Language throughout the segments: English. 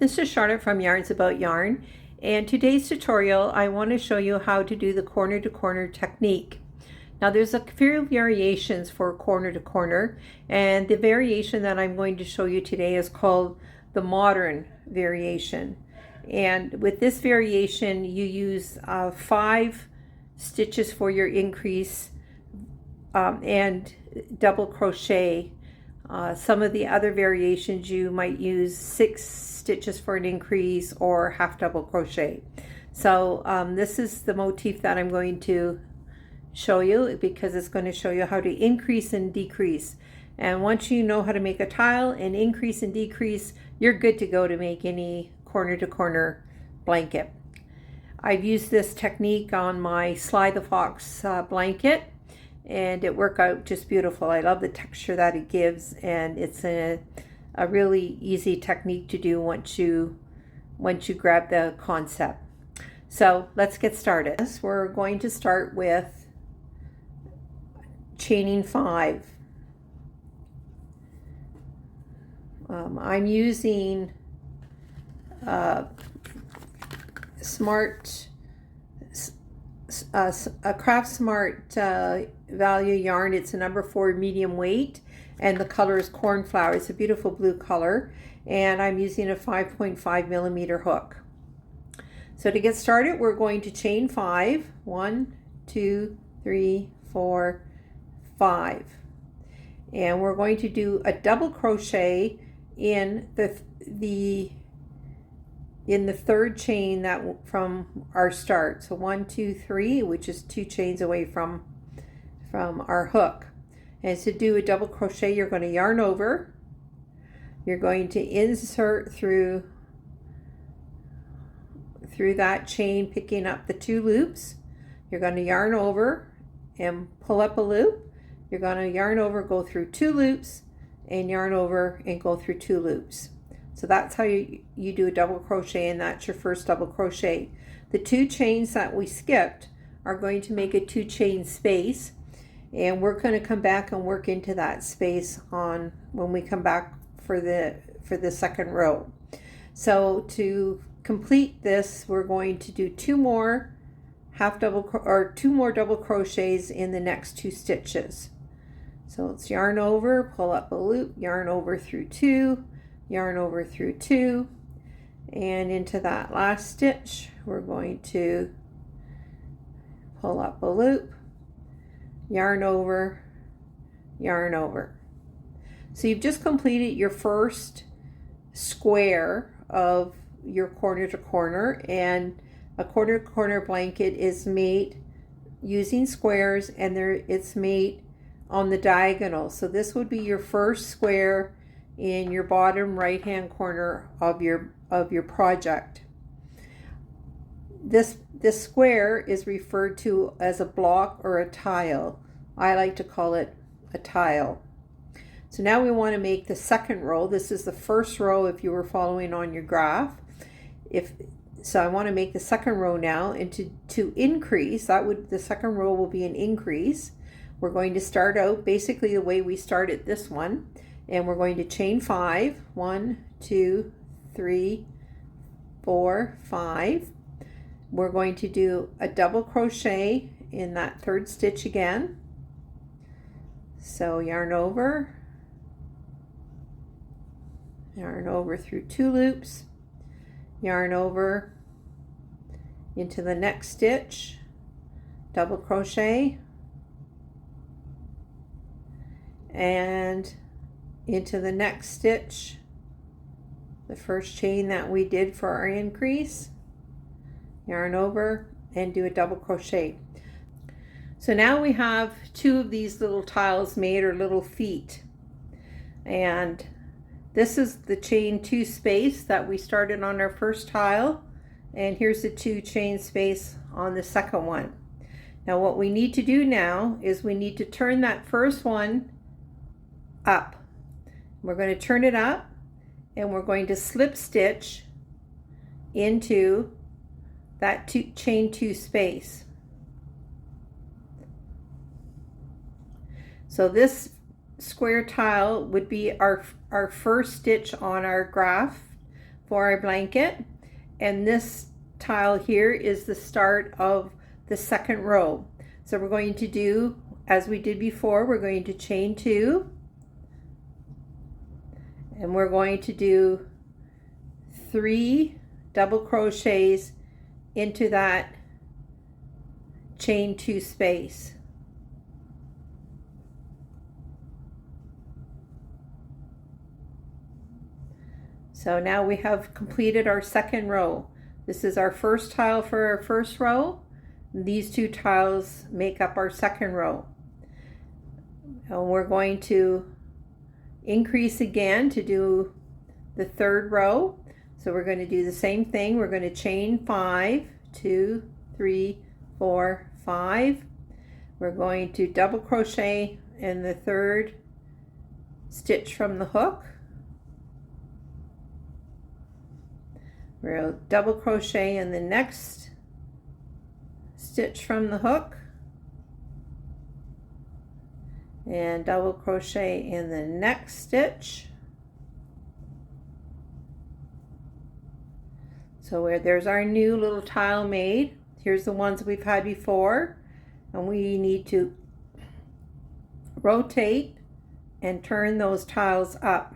This is Charlotte from Yarns About Yarn, and today's tutorial I want to show you how to do the corner to corner technique. Now there's a few variations for corner to corner, and the variation that I'm going to show you today is called the modern variation. And with this variation you use 5 stitches for your increase and double crochet. Some of the other variations you might use 6 stitches for an increase or half double crochet. So this is the motif that I'm going to show you because it's going to show you how to increase and decrease. And once you know how to make a tile and increase and decrease, you're good to go to make any corner to corner blanket. I've used this technique on my Sly the Fox blanket, and it worked out just beautiful. I love the texture that it gives, and it's a really easy technique to do once you grab the concept. So let's get started. We're going to start with chaining 5. I'm using a Craft Smart value yarn. It's a number 4 medium weight, and the color is cornflower. It's a beautiful blue color, and I'm using a 5.5 millimeter hook. So to get started, we're going to chain 5. 1, 2, 3, 4, 5, and we're going to do a double crochet in the third chain that from our start. So 1, 2, 3, which is 2 chains away from our hook. And to do a double crochet, you're going to yarn over. You're going to insert through that chain, picking up the 2 loops. You're going to yarn over and pull up a loop. You're going to yarn over, go through 2 loops, and yarn over and go through 2 loops. So that's how you do a double crochet, and that's your first double crochet. The 2 chains that we skipped are going to make a 2 chain space, and we're going to come back and work into that space when we come back for the second row. So to complete this, we're going to do 2 more double crochets in the next 2 stitches. So let's yarn over, pull up a loop, yarn over through 2, yarn over through 2, and into that last stitch we're going to pull up a loop, yarn over, yarn over. So you've just completed your first square of your corner to corner, and a corner to corner blanket is made using squares, and it's made on the diagonal. So this would be your first square in your bottom right hand corner of your project. This square is referred to as a block or a tile. I like to call it a tile. So now we want to make the second row. This is the first row if you were following on your graph. So I want to make the second row now, and to increase, the second row will be an increase. We're going to start out basically the way we started this one, and we're going to chain 5. 1, 2, 3, 4, 5. We're going to do a double crochet in that third stitch again. So yarn over through 2 loops, yarn over into the next stitch, double crochet, and into the next stitch, the first chain that we did for our increase, yarn over and do a double crochet. So now we have 2 of these little tiles made, or little feet, and this is the chain 2 space that we started on our first tile, and here's the 2 chain space on the second one. Now what we need to do now is we need to turn that first one up. We're going to turn it up, and we're going to slip stitch into that chain 2 space. So this square tile would be our first stitch on our graph for our blanket, and this tile here is the start of the second row. So we're going to do as we did before. We're going to chain 2, and we're going to do 3 double crochets into that chain 2 space. So now we have completed our second row. This is our first tile for our first row. These 2 tiles make up our second row. And we're going to increase again to do the third row. So we're going to do the same thing. We're going to chain 5, 2, 3, 4, 5. We're going to double crochet in the third stitch from the hook. We'll double crochet in the next stitch from the hook, and double crochet in the next stitch. So there's our new little tile made. Here's the ones we've had before, and we need to rotate and turn those tiles up.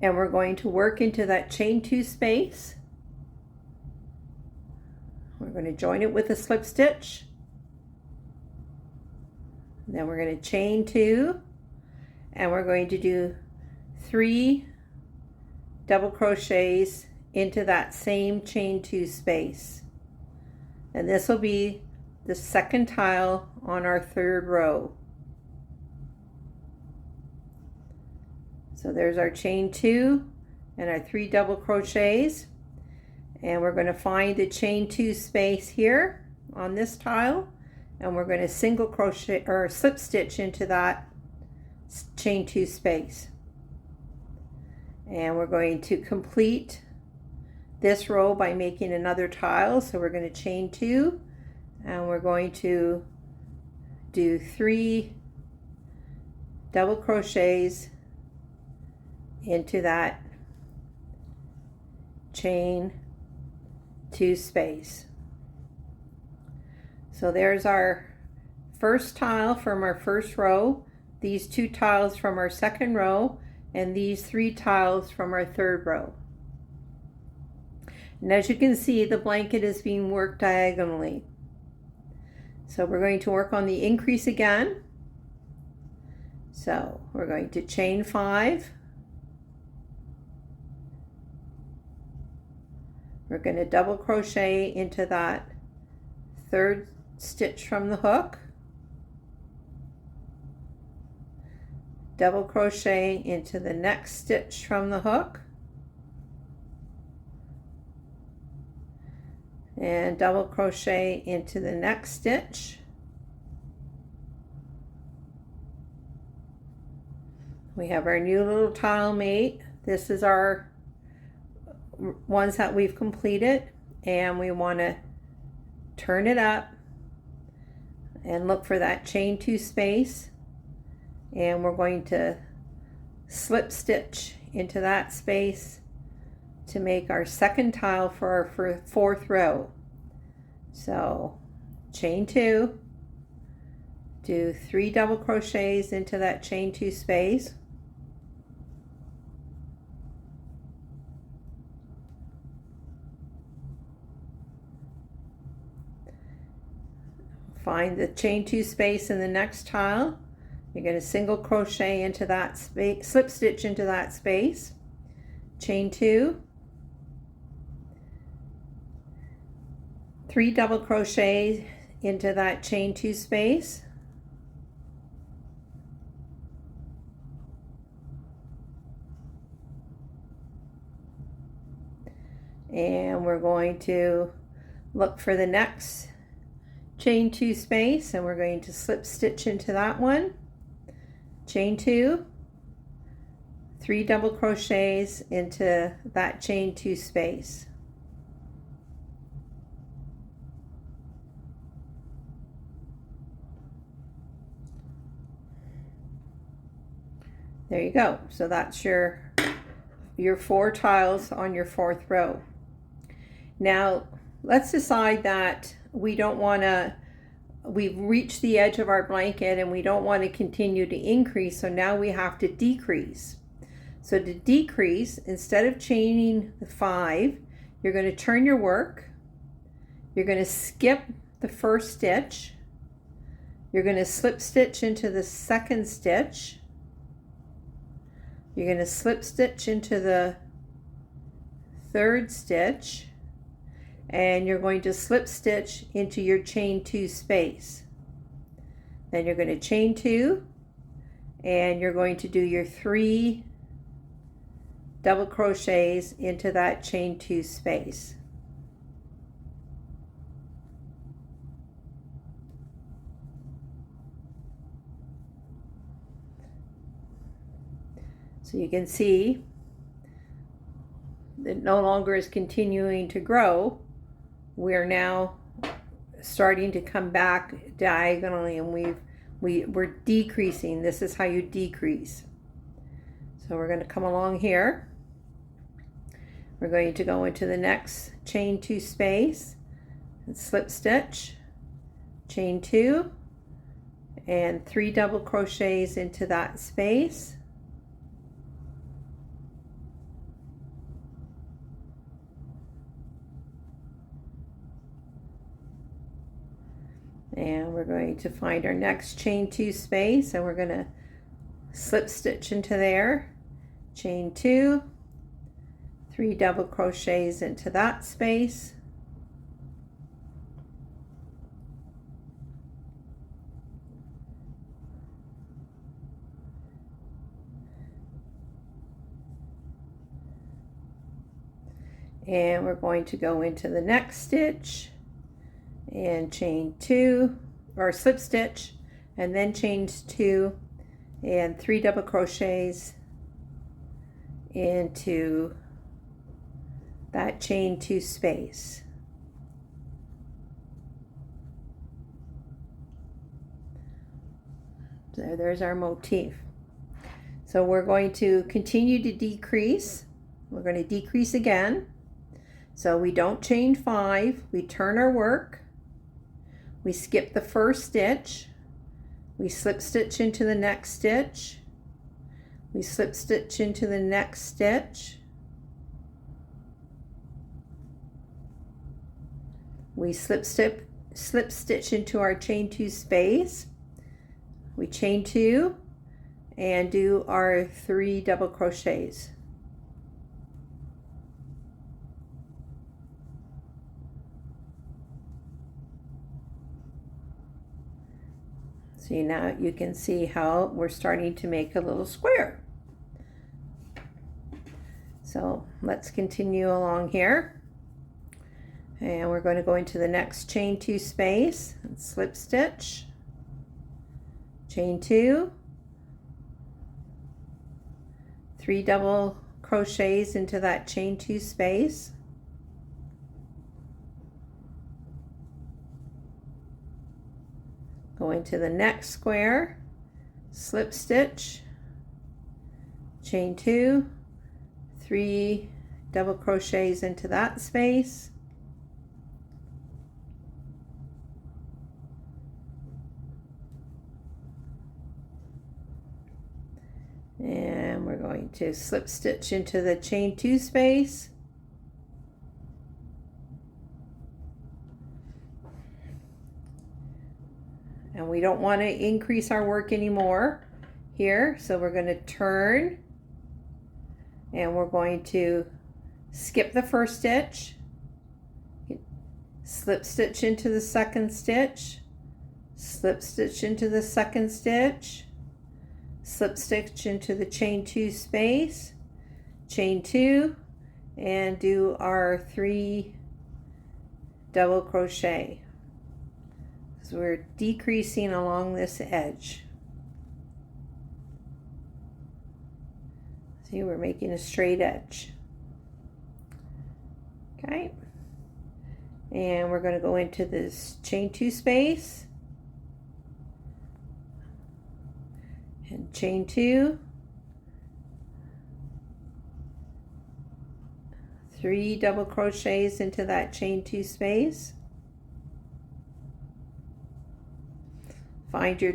And we're going to work into that chain 2 space. We're going to join it with a slip stitch. Then we're going to chain 2, and we're going to do 3 double crochets into that same chain 2 space. And this will be the second tile on our third row. So there's our chain 2 and our 3 double crochets, and we're going to find the chain 2 space here on this tile, and we're going to single crochet or slip stitch into that chain 2 space. And we're going to complete this row by making another tile. So we're going to chain 2, and we're going to do 3 double crochets into that chain 2 space. So there's our first tile from our first row, these 2 tiles from our second row, and these 3 tiles from our third row. And as you can see, the blanket is being worked diagonally. So we're going to work on the increase again. So we're going to chain 5. We're going to double crochet into that third stitch from the hook, double crochet into the next stitch from the hook, and double crochet into the next stitch. We have our new little tile made. This is our ones that we've completed, and we want to turn it up and look for that chain 2 space, and we're going to slip stitch into that space to make our second tile for our fourth row. So chain 2, do 3 double crochets into that chain 2 space, find the chain 2 space in the next tile. You're going to single crochet into that space, slip stitch into that space, chain 2, 3 double crochets into that chain 2 space, and we're going to look for the next chain 2 space, and we're going to slip stitch into that one, chain 2, 3 double crochets into that chain 2 space. There you go. So that's your your 4 tiles on your 4th row. Now let's decide that we don't want to, we've reached the edge of our blanket and we don't want to continue to increase, so now we have to decrease. So to decrease, instead of chaining the 5, you're going to turn your work, you're going to skip the first stitch, you're going to slip stitch into the second stitch, you're going to slip stitch into the third stitch, and you're going to slip stitch into your chain 2 space. Then you're going to chain 2, and you're going to do your 3 double crochets into that chain 2 space. So you can see that no longer is continuing to grow. We're now starting to come back diagonally, and we're decreasing. This is how you decrease. So we're going to come along here. We're going to go into the next chain 2 space and slip stitch, chain 2, and 3 double crochets into that space. And we're going to find our next chain 2 space, and we're going to slip stitch into there, chain 2, 3 double crochets into that space, and we're going to go into the next stitch and chain 2, or slip stitch, and then chain 2 and 3 double crochets into that chain 2 space. So there's our motif. So we're going to continue to decrease. We're going to decrease again. So we don't chain 5, we turn our work, we skip the first stitch, we slip stitch into the next stitch, we slip stitch into the next stitch, we slip stitch into our chain 2 space, we chain 2 and do our 3 double crochets. So now you can see how we're starting to make a little square. So let's continue along here. And we're going to go into the next chain 2 space and slip stitch, chain 2, 3 double crochets into that chain 2 space, go into the next square, slip stitch, chain 2, 3 double crochets into that space, and we're going to slip stitch into the chain 2 space, and we don't want to increase our work anymore here, so we're going to turn and we're going to skip the first stitch, slip stitch into the second stitch, slip stitch into the second stitch, slip stitch into the chain 2 space, chain 2, and do our 3 double crochet. So we're decreasing along this edge. See, we're making a straight edge. Okay, and we're going to go into this chain 2 space and chain 2, 3 double crochets into that chain 2 space. Find your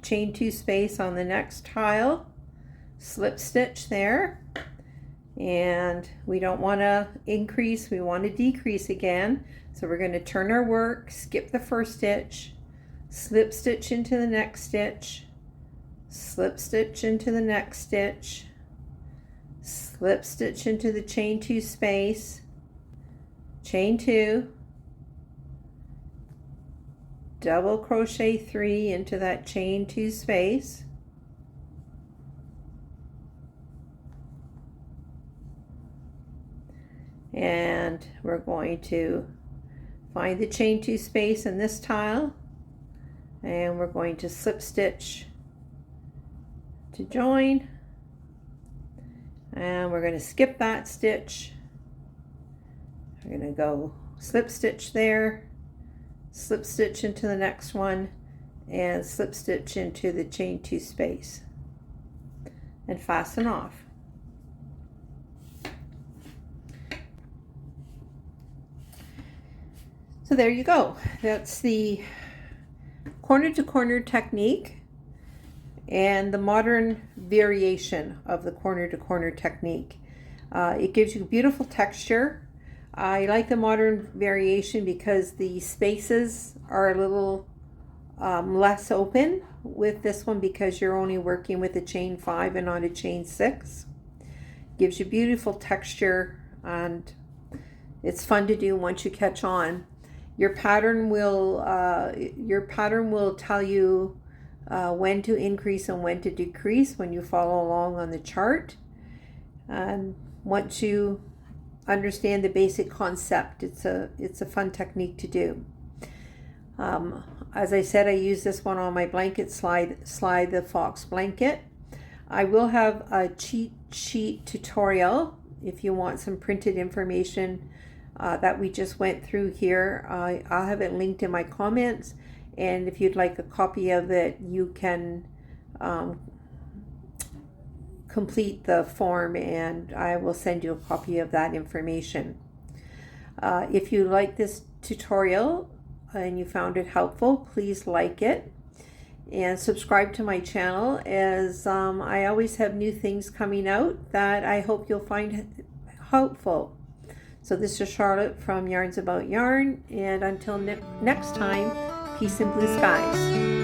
chain 2 space on the next tile, slip stitch there, and we don't want to increase, we want to decrease again. So we're going to turn our work, skip the first stitch, slip stitch into the next stitch, slip stitch into the next stitch, slip stitch into the chain 2 space, chain 2, double crochet 3 into that chain 2 space, and we're going to find the chain 2 space in this tile, and we're going to slip stitch to join, and we're going to skip that stitch. We're going to go slip stitch there, slip stitch into the next one, and slip stitch into the chain 2 space, and fasten off. So there you go. That's the corner to corner technique and the modern variation of the corner to corner technique. It gives you beautiful texture. I like the modern variation because the spaces are a little less open with this one, because you're only working with a chain 5 and not a chain 6. Gives you beautiful texture, and it's fun to do once you catch on. Your pattern will tell you when to increase and when to decrease when you follow along on the chart. And once you understand the basic concept, it's a fun technique to do. As I said, I use this one on my blanket, Sly the Fox Blanket. I will have a cheat sheet tutorial if you want some printed information that we just went through here. I'll have it linked in my comments, and if you'd like a copy of it, you can complete the form and I will send you a copy of that information. If you like this tutorial and you found it helpful, please like it and subscribe to my channel, as I always have new things coming out that I hope you'll find helpful. So this is Charlotte from Yarns About Yarn, and until next time, peace and blue skies.